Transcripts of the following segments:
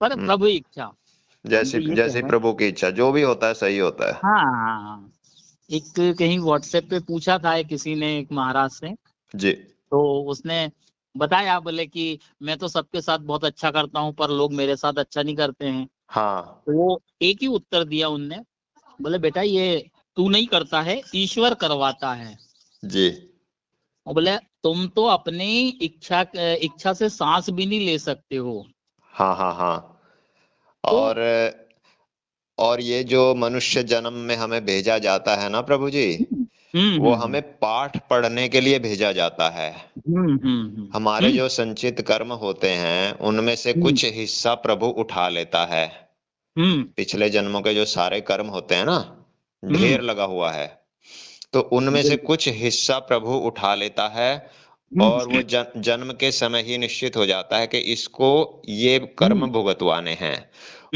पर प्रभु इच्छा। हम जैसी तो ये कह जैसी रहे हैं। प्रभु की इच्छा, जो भी होता है सही होता है। हाँ हाँ हाँ। एक कहीं व्हाट्सएप पे पूछा था किसी ने, एक महाराज से, जी। तो उसने बताया, बोले कि मैं तो सबके साथ बहुत अच्छा करता हूँ पर लोग मेरे साथ अच्छा नहीं करते हैं। हाँ तो वो एक ही उत्तर दिया उनने, बोले बेटा ये तू नहीं करता है, ईश्वर करवाता है। जी। और बोले तुम तो अपनी इच्छा से सांस भी नहीं ले सकते हो। हाँ हाँ हाँ। तो और ये जो मनुष्य जन्म में हमें भेजा जाता है ना प्रभु जी, वो हम्म। हमें पाठ पढ़ने के लिए भेजा जाता है। हमारे हम्म। जो संचित कर्म होते हैं उनमें से हम्म। कुछ हिस्सा प्रभु उठा लेता है। हम्म। पिछले जन्मों के जो सारे कर्म होते हैं ना, ढेर हम्म। लगा हुआ है, तो उनमें से बिल्कुल। कुछ हिस्सा प्रभु उठा लेता है। हम्म। और वो जन्म के समय ही निश्चित हो जाता है कि इसको ये कर्म हम्म। भुगतवाने हैं।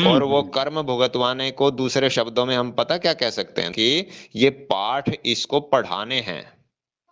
और वो हम्म। कर्म भुगतवाने को दूसरे शब्दों में हम पता क्या कह सकते हैं कि ये पाठ इसको पढ़ाने हैं,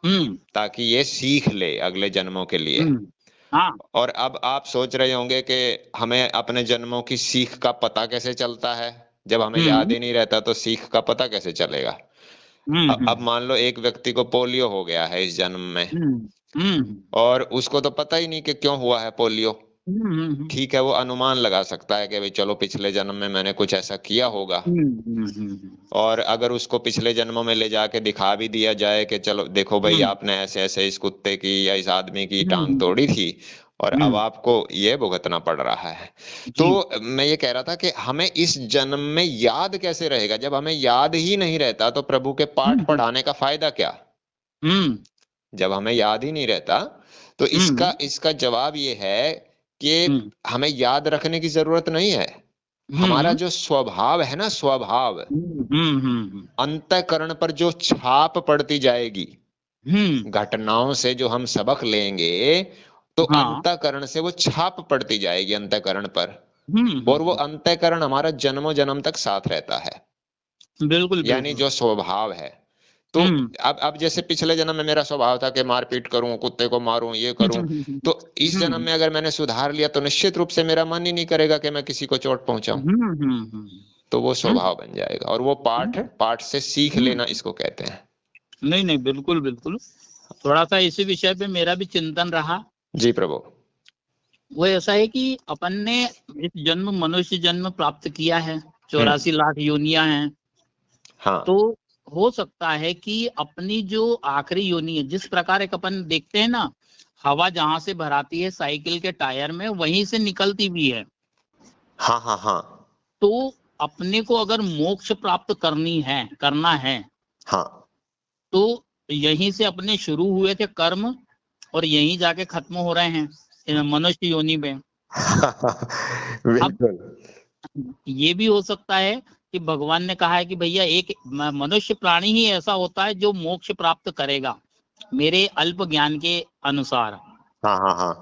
हम्म। ताकि ये सीख ले अगले जन्मों के लिए। हम्म। हाँ। और अब आप सोच रहे होंगे कि हमें अपने जन्मों की सीख का पता कैसे चलता है? जब हमें याद हम्म। ही नहीं रहता तो सीख का पता कैसे चलेगा? अब हम्म। मान लो एक व्यक्ति को पोलियो हो गया है इस जन्म में, हम्म। हम्म। और उसको तो पता ही नहीं कि क्यों हुआ है पोलियो। हम्म। ठीक है, वो अनुमान लगा सकता है कि भाई चलो पिछले जन्म में मैंने कुछ ऐसा किया होगा। और अगर उसको पिछले जन्मों में ले जाके दिखा भी दिया जाए कि चलो देखो भाई आपने ऐसे ऐसे इस कुत्ते की या इस आदमी की टांग तोड़ी थी और अब आपको ये भुगतना पड़ रहा है, तो जी। मैं ये कह रहा था कि हमें इस जन्म में याद कैसे रहेगा? जब हमें याद ही नहीं रहता तो प्रभु के पाठ पढ़ाने का फायदा क्या? हम्म। जब हमें याद ही नहीं रहता तो इसका इसका जवाब ये है कि हम्म। हमें याद रखने की जरूरत नहीं है। हमारा हम्म। जो स्वभाव है ना, स्वभाव, हम्म। अंतःकरण पर जो छाप पड़ती जाएगी, हम्म। घटनाओं से जो हम सबक लेंगे, तो हाँ। अंतःकरण से वो छाप पड़ती जाएगी अंतःकरण पर। और वो हम्म। अंतःकरण हमारा जन्मों जन्म तक साथ रहता है, बिल्कुल यानी बिल्कुल। जो स्वभाव है। तो हम्म। अब जैसे पिछले जन्म में मेरा स्वभाव था कि मारपीट करूं, कुत्ते को मारूं, ये करूं, तो इस जन्म हम्म। में अगर मैंने सुधार लिया तो निश्चित रूप से मेरा मन ही नहीं करेगा कि मैं किसी को चोट पहुंचाऊं। हम्म। तो वो हम्म। स्वभाव बन जाएगा, और वो पाठ पाठ से सीख हम्म। लेना इसको कहते हैं। नहीं नहीं, बिल्कुल बिल्कुल। थोड़ा सा इसी विषय पे मेरा भी चिंतन रहा। जी प्रभु। वो ऐसा है कि अपन ने इस जन्म मनुष्य जन्म प्राप्त किया है, 84 लाख योनियां हैं। हाँ तो हो सकता है कि अपनी जो आखिरी योनि है, जिस प्रकार एक अपन देखते हैं ना, हवा जहां से भराती है साइकिल के टायर में, वहीं से निकलती भी है। हाँ हाँ हाँ तो अपने को अगर मोक्ष प्राप्त करना है, हाँ। तो यहीं से अपने शुरू हुए थे कर्म, और यहीं जाके खत्म हो रहे हैं मनुष्य योनि में। अब बिल्कुल। ये भी हो सकता है कि भगवान ने कहा है कि भैया एक मनुष्य प्राणी ही ऐसा होता है जो मोक्ष प्राप्त करेगा, मेरे अल्प ज्ञान के अनुसार। हाँ हाँ हाँ।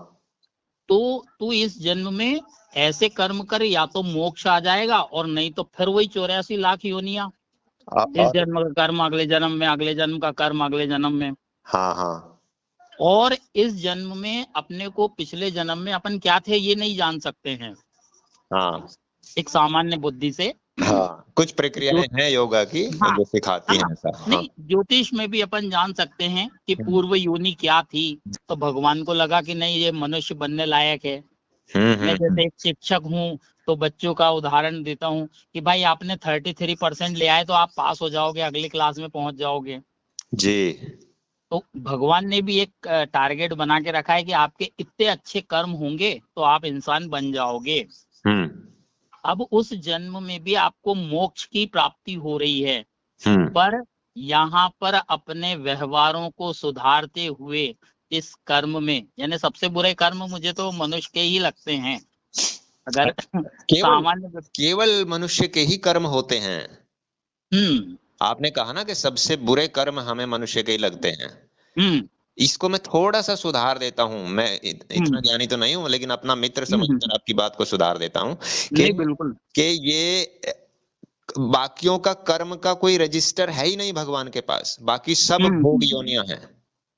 तो तू इस जन्म में ऐसे कर्म कर, या तो मोक्ष आ जाएगा, और नहीं तो फिर वही 84 लाख योनियां, इस और जन्म का कर्म अगले जन्म में, अगले जन्म का कर्म अगले जन्म में। हाँ हाँ और इस जन्म में अपने को पिछले जन्म में अपन क्या थे ये नहीं जान सकते हैं हाँ एक सामान्य बुद्धि से। हाँ। कुछ जो प्रक्रियाएं हैं योगा की हाँ जो सिखाती हाँ, हैं ऐसा। हाँ। नहीं ज्योतिष में भी अपन जान सकते हैं कि हम्म पूर्व योनि क्या थी। तो भगवान को लगा कि नहीं ये मनुष्य बनने लायक है। मैं हम्म। जैसे एक शिक्षक हूँ, तो बच्चों का उदाहरण देता हूँ कि भाई आपने 33% ले आए तो आप पास हो जाओगे, अगली क्लास में पहुंच जाओगे। जी। तो भगवान ने भी एक टारगेट बना के रखा है कि आपके इतने अच्छे कर्म होंगे तो आप इंसान बन जाओगे। हम्म अब उस जन्म में भी आपको मोक्ष की प्राप्ति हो रही है, हम्म। पर यहाँ पर अपने व्यवहारों को सुधारते हुए इस कर्म में, यानी सबसे बुरे कर्म मुझे तो मनुष्य के ही लगते हैं अगर केवल सामान्य। केवल मनुष्य के ही कर्म होते हैं? हम्म। आपने कहा ना कि सबसे बुरे कर्म हमें मनुष्य के ही लगते हैं। हम्म। इसको मैं थोड़ा सा सुधार देता हूँ, मैं इतना हम्म। ज्ञानी तो नहीं हूँ, लेकिन अपना मित्र हम्म। समझकर आपकी बात को सुधार देता हूँ कि नहीं बिल्कुल। ये बाकियों का कर्म का कोई रजिस्टर है ही नहीं भगवान के पास, बाकी सब भोग हम्म। योनियां हैं।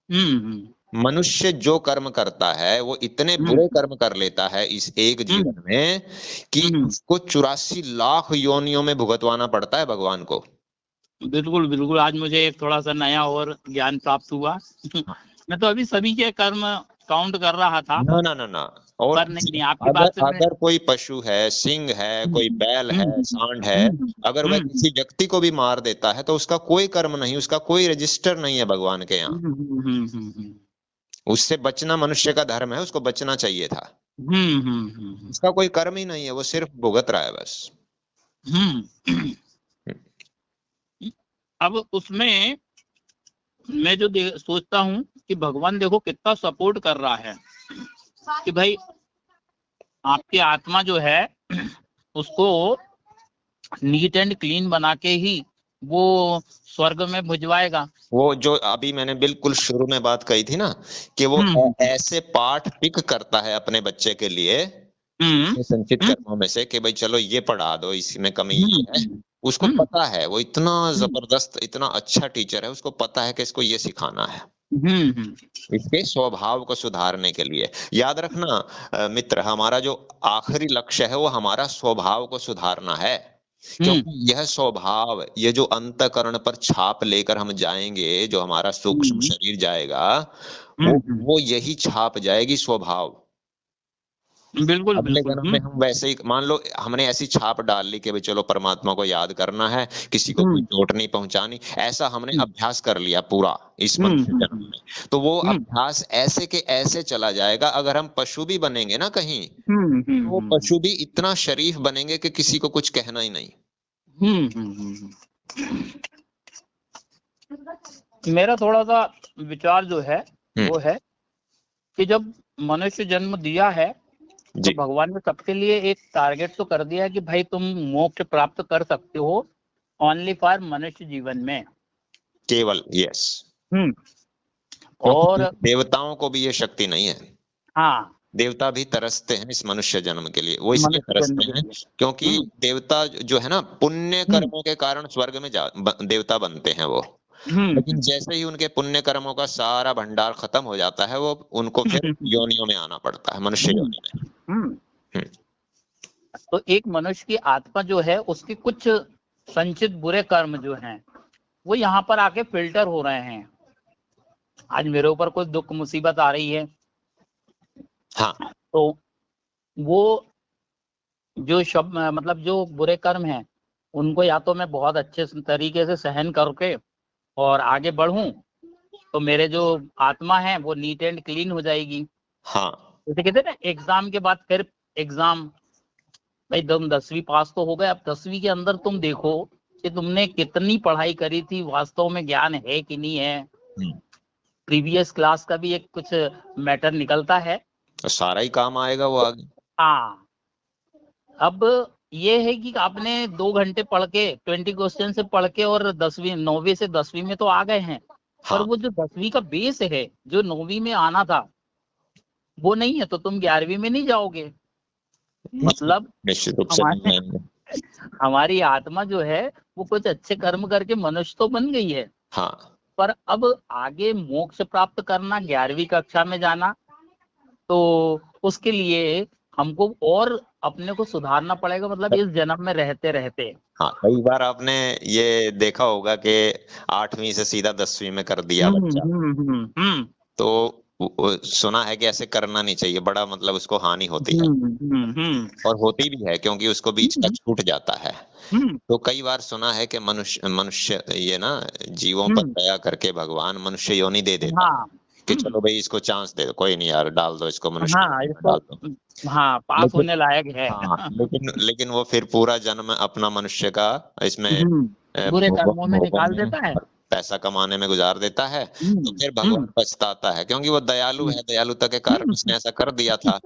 हम्म। मनुष्य जो कर्म करता है वो इतने बुरे कर्म कर लेता है इस एक जीवन में कि उसको 84 लाख योनियों में भुगतवाना पड़ता है भगवान को। बिल्कुल बिल्कुल, आज मुझे एक थोड़ा सा नया और ज्ञान प्राप्त हुआ। मैं तो अभी सभी के कर्म काउंट कर रहा था। ना ना ना ना, और पर नहीं, आपकी बात से अगर कोई पशु है, सिंह है, कोई बैल है, सांड है, अगर वह किसी व्यक्ति को भी मार देता है तो उसका कोई कर्म नहीं, उसका कोई रजिस्टर नहीं है भगवान के यहाँ। उससे बचना मनुष्य का धर्म है, उसको बचना चाहिए था। उसका कोई कर्म ही नहीं है, वो सिर्फ भुगत रहा है बस। अब उसमें मैं जो सोचता हूँ कि भगवान देखो कितना सपोर्ट कर रहा है कि भाई आपकी आत्मा जो है उसको नीट एंड क्लीन बना के ही वो स्वर्ग में भिजवाएगा। वो जो अभी मैंने बिल्कुल शुरू में बात कही थी ना कि वो ऐसे पाठ पिक करता है अपने बच्चे के लिए संचित कर्मों में से कि भाई चलो ये पढ़ा दो, इसमें कमी ये है। उसको पता है, वो इतना जबरदस्त, इतना अच्छा टीचर है, उसको पता है कि इसको ये सिखाना है इसके स्वभाव को सुधारने के लिए। याद रखना मित्र, हमारा जो आखिरी लक्ष्य है वो हमारा स्वभाव को सुधारना है, क्योंकि यह स्वभाव, ये जो अंतःकरण पर छाप लेकर हम जाएंगे, जो हमारा सूक्ष्म शरीर जाएगा, वो यही छाप जाएगी स्वभाव। बिल्कुल अगले बिल्कुल। जन्म में हम वैसे ही, मान लो हमने ऐसी छाप डाल ली कि भाई चलो परमात्मा को याद करना है, किसी को कोई चोट नहीं पहुंचानी, ऐसा हमने अभ्यास कर लिया पूरा इस मनुष्य जन्म में, तो वो अभ्यास ऐसे के ऐसे चला जाएगा। अगर हम पशु भी बनेंगे ना कहीं, तो पशु भी इतना शरीफ बनेंगे कि किसी को कुछ कहना ही नहीं। मेरा थोड़ा सा विचार जो है वो है कि जब मनुष्य जन्म दिया है तो भगवान ने सबके लिए एक टारगेट तो कर दिया है कि भाई तुम मोक्ष प्राप्त कर सकते हो ओनली फॉर मनुष्य जीवन में केवल। यस। और देवताओं को भी ये शक्ति नहीं है। हाँ, देवता भी तरसते हैं इस मनुष्य जन्म के लिए। वो इसलिए तरसते हैं क्योंकि देवता जो है ना, पुण्य कर्मों के कारण स्वर्ग में देवता बनते हैं वो। लेकिन जैसे ही उनके पुण्य कर्मों का सारा भंडार खत्म हो जाता है, वो उनको फिर योनियों में आना पड़ता है, मनुष्य योनि में। तो एक मनुष्य की आत्मा जो है उसके कुछ संचित बुरे कर्म जो हैं वो यहाँ पर आके फिल्टर हो रहे हैं। आज मेरे ऊपर कोई दुख मुसीबत आ रही है, हाँ, तो वो जो शब्द मतलब जो बुरे कर्म हैं उनको या तो मैं बहुत अच्छे तरीके से सहन करके और आगे बढ़ूं तो मेरे जो आत्मा है वो नीट एंड क्लीन हो जाएगी। हाँ, जैसे कहते हैं ना, एग्जाम के बाद फिर एग्जाम, भाई तुम 10वीं पास तो हो गए, अब 10वीं के अंदर तुम देखो कि तुमने कितनी पढ़ाई करी थी, वास्तव में ज्ञान है कि नहीं है। प्रीवियस क्लास का भी एक कुछ मैटर निकलता है, तो सारा ही काम आएगा वो आगे। हाँ, अब ये है कि आपने 2 घंटे पढ़ के 20 क्वेश्चन से पढ़ के और 9वीं से 10वीं में तो आ गए हैं, पर वो जो 10वीं का बेस है जो 9वीं में आना था वो नहीं है, तो तुम 11वीं में नहीं जाओगे। मतलब निश्चित रूप से हमारी आत्मा जो है वो कुछ अच्छे कर्म करके मनुष्य तो बन गई है, हाँ, पर अब आगे मोक्ष प्राप्त करना, 11वीं कक्षा में जाना, तो उसके लिए हमको और अपने को सुधारना पड़ेगा, मतलब इस जन्म में रहते रहते। हाँ, कई बार आपने ये देखा होगा कि 8वीं से सीधा 10वीं में कर दिया बच्चा, तो सुना है कि ऐसे करना नहीं चाहिए, बड़ा मतलब उसको हानि होती है और होती भी है, क्योंकि उसको बीच का छूट जाता है। तो कई बार सुना है कि मनुष्य ये ना जीवों पर दया करके भगवान मनुष्य योनि दे देता है कि चलो भाई इसको चांस दे दो, कोई नहीं यार, डाल दो इसको मनुष्य में डाल दो, हाँ, पास होने लायक है। हाँ, लेकिन वो फिर पूरा जन्म अपना मनुष्य का इसमें बुरे कर्मों में निकाल देता है, पैसा कमाने में गुजार देता है। तो फिर भगवान पछताता है, क्योंकि वो दयालु है, दयालुता के कारण उसने ऐसा कर दिया था।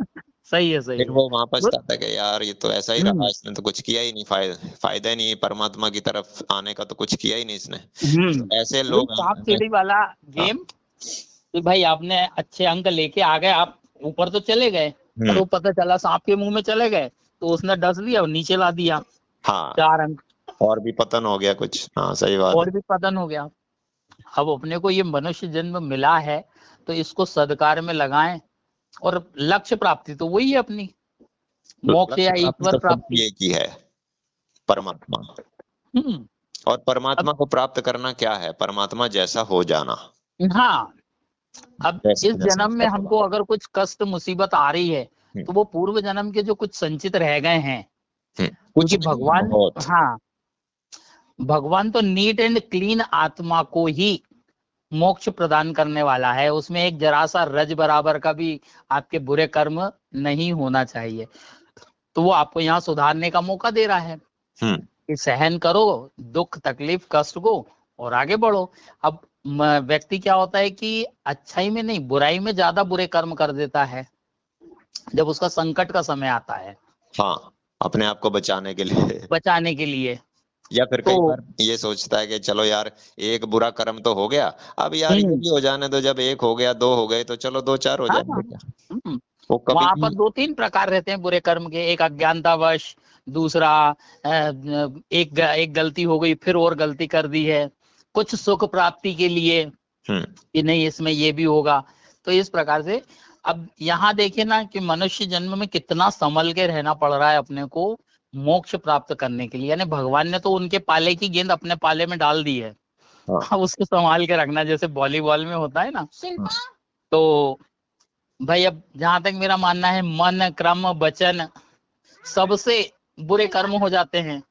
सही है, सही फिर है। वो वहां पछताता है कि यार ये तो ऐसा ही रहा, इसने तो कुछ किया ही नहीं, फायदा ही नहीं, परमात्मा की तरफ आने का तो कुछ किया ही नहीं इसने। तो ऐसे लोग सांप सीढ़ी वाला गेम कि भाई आपने अच्छे अंक लेके आ गए, आप ऊपर तो चले गए, पर वो पता चला सांप के मुंह में चले गए, तो उसने डस लिया और नीचे ला दिया। हाँ, 4 अंक और भी पतन हो गया कुछ। हाँ, सही बात, और भी पतन हो गया। अब अपने को ये मनुष्य जन्म मिला है तो इसको सदकार्य में लगाएं और लक्ष्य प्राप्ति तो वही है अपनी, मोक्ष या ईश्वर प्राप्ति। एक ही है, परमात्मा। और परमात्मा को प्राप्त करना क्या है? परमात्मा जैसा हो जाना। हाँ, अब इस जन्म में हमको अगर कुछ कष्ट मुसीबत आ रही है तो वो पूर्व जन्म के जो कुछ संचित रह गए हैं, क्योंकि भगवान, हाँ, भगवान तो नीट एंड क्लीन आत्मा को ही मोक्ष प्रदान करने वाला है। उसमें एक जरा सा रज बराबर का भी आपके बुरे कर्म नहीं होना चाहिए। तो वो आपको यहाँ सुधारने का मौका दे रहा है कि सहन करो दुख तकलीफ कष्ट को और आगे बढ़ो। अब व्यक्ति क्या होता है कि अच्छाई में नहीं बुराई में ज्यादा बुरे कर्म कर देता है जब उसका संकट का समय आता है। हाँ, अपने आप को बचाने के लिए या फिर कई बार ये सोचता है कि चलो यार एक बुरा कर्म तो हो गया, अब यार ये भी हो जाने दो, जब एक हो गया 2 हो गए तो चलो 2-4 हो जाएंगे क्या। वहां पर 2-3 प्रकार रहते हैं बुरे कर्म के। एक अज्ञानतावश, दूसरा एक गलती हो गई फिर और गलती कर दी है, कुछ सुख प्राप्ति के लिए कि नहीं इसमें ये भी होगा। तो इस प्रकार से अब यहाँ देखिए ना कि मनुष्य जन्म में कितना संभल के रहना पड़ रहा है अपने को मोक्ष प्राप्त करने के लिए। यानी भगवान ने तो उनके पाले की गेंद अपने पाले में डाल दी है, अब उसको संभाल के रखना, जैसे वॉलीबॉल में होता है ना। तो भाई अब जहां तक मेरा मानना है मन क्रम वचन सबसे बुरे कर्म हो जाते हैं।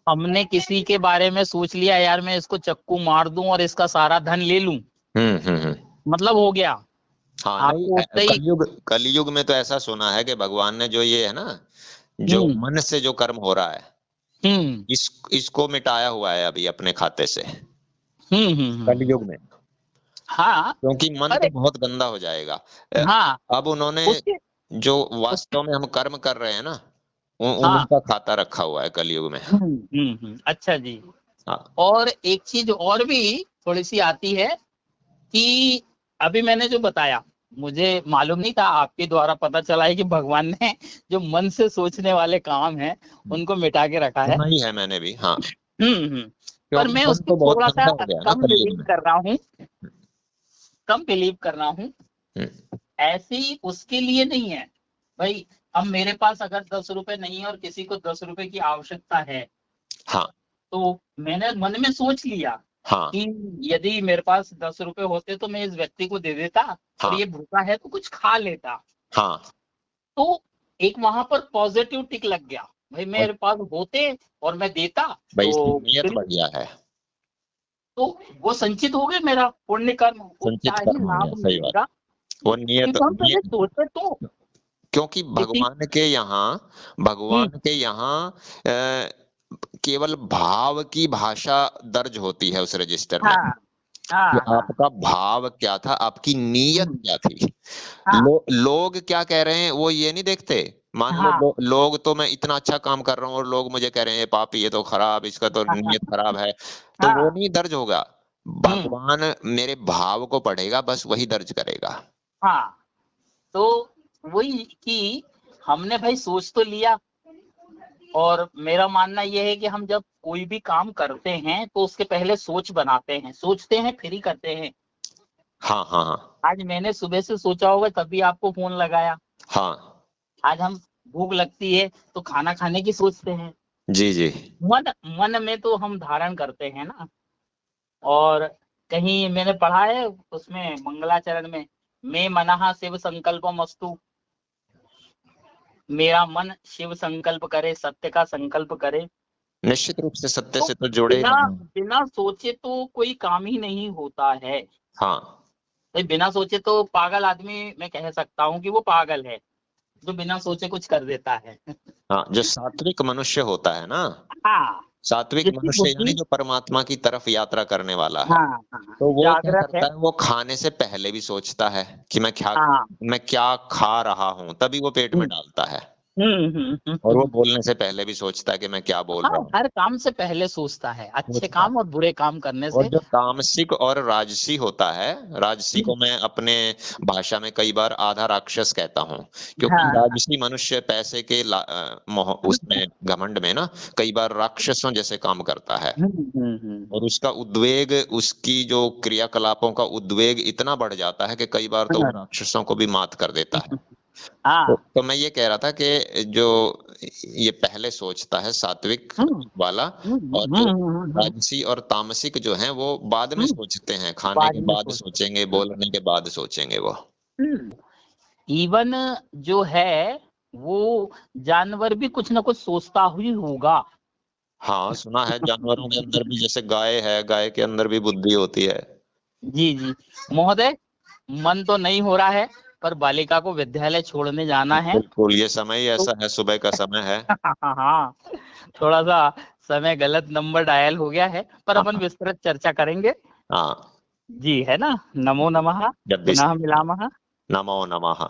हमने किसी के बारे में सोच लिया यार मैं इसको चक्कू मार दूं और इसका सारा धन ले लूं, मतलब हो गया। हाँ, कलयुग में तो ऐसा सुना है कि भगवान ने जो ये है ना जो मन से जो कर्म हो रहा है इसको मिटाया हुआ है अभी अपने खाते से कलयुग में। हाँ, क्योंकि मन तो बहुत गंदा हो जाएगा। हाँ, अब उन्होंने जो वास्तव में हम कर्म कर रहे हैं ना उनका खाता रखा हुआ है कलयुग में। अच्छा जी। और एक चीज और भी थोड़ी सी आती है कि अभी मैंने जो बताया मुझे मालूम नहीं था, आपके द्वारा पता चला है कि भगवान ने जो मन से सोचने वाले काम है उनको मिटा के रखा है। नहीं है मैंने भी, हाँ। पर मैं उसको थोड़ा सा कम बिलीव कर रहा हूँ, ऐसी उसके लिए नहीं है भाई। अब मेरे पास अगर 10 रुपए नहीं है और किसी को 10 रुपए की आवश्यकता है, हाँ, तो मैंने मन में सोच लिया कि यदि मेरे पास 10 रुपए होते तो मैं इस व्यक्ति को दे देता और ये भूखा है तो कुछ खा लेता। तो एक वहां पर पॉजिटिव टिक लग गया, भाई मेरे पास होते और मैं देता तो नियत बढ़िया है, तो वो संचित हो गए मेरा पुण्य कर्म, सही बात। वो नियत सोचे तो क्योंकि भगवान के यहाँ केवल भाव की भाषा दर्ज होती है उस रजिस्टर में। कि आपका भाव क्या था, आपकी नीयत क्या थी। लोग क्या कह रहे हैं वो ये नहीं देखते। मान लो लोग तो मैं इतना अच्छा काम कर रहा हूँ और लोग मुझे कह रहे हैं पापी ये तो खराब, इसका तो नीयत खराब है, तो वो नहीं दर्ज होगा। भगवान मेरे भाव को पढ़ेगा, बस वही दर्ज करेगा। हाँ, तो वही कि हमने भाई सोच तो लिया, और मेरा मानना यह है कि हम जब कोई भी काम करते हैं तो उसके पहले सोच बनाते हैं, सोचते हैं फिर ही करते हैं। हाँ। आज मैंने सुबह से सोचा होगा तभी आपको फोन लगाया। हाँ, आज हम भूख लगती है तो खाना खाने की सोचते हैं। जी। मन में तो हम धारण करते हैं ना। और कहीं मैंने पढ़ा है उसमें मंगलाचरण में, मैं मनहा शिव संकल्पमस्तु, मेरा मन शिव संकल्प करे, सत्य का संकल्प करे। निश्चित रूप से सत्य से तो जुड़े बिना सोचे तो कोई काम ही नहीं होता है। हाँ, बिना सोचे तो पागल आदमी मैं कह सकता हूँ कि वो पागल है जो बिना सोचे कुछ कर देता है। हाँ, जो सात्विक मनुष्य होता है ना, सात्विक मनुष्य यानी जो परमात्मा की तरफ यात्रा करने वाला है, तो वो क्या करता है, वो खाने से पहले भी सोचता है कि मैं क्या खा रहा हूँ, तभी वो पेट में डालता है। और वो बोलने से पहले भी सोचता है कि मैं क्या बोल रहा हाँ, हूँ। हर काम से पहले सोचता है, अच्छे सोचता काम और बुरे काम करने और से। जो तामसिक और राजसी होता है, राजसी को मैं अपने भाषा में कई बार आधा राक्षस कहता हूँ, क्योंकि हाँ। राजसी मनुष्य पैसे के मोह उसमें घमंड में ना कई बार राक्षसों जैसे काम करता है। और उसका उद्वेग, उसकी जो क्रियाकलापों का उद्वेग इतना बढ़ जाता है कि कई बार तो वो राक्षसों को भी मात कर देता है। हाँ। तो मैं ये कह रहा था कि जो ये पहले सोचता है सात्विक वाला, और जो राजसी और तामसिक जो हैं वो बाद में सोचते हैं, खाने बाद के में बाद सोच। सोचेंगे, बोलने के बाद सोचेंगे वो। इवन जो है वो जानवर भी कुछ ना कुछ सोचता ही होगा। हाँ, सुना है जानवरों के अंदर भी, जैसे गाय है, गाय के अंदर भी बुद्धि होती है। जी जी महोदय, मन तो नहीं हो रहा है, पर बालिका को विद्यालय छोड़ने जाना है। बिल्कुल, ये समय ही तो ऐसा है, सुबह का समय है। हाँ, थोड़ा सा समय गलत नंबर डायल हो गया है, पर अपन हाँ, विस्तृत चर्चा करेंगे। हाँ, जी है ना। नमो नमः। जब भी पुनः मिलामः। नमो नमः।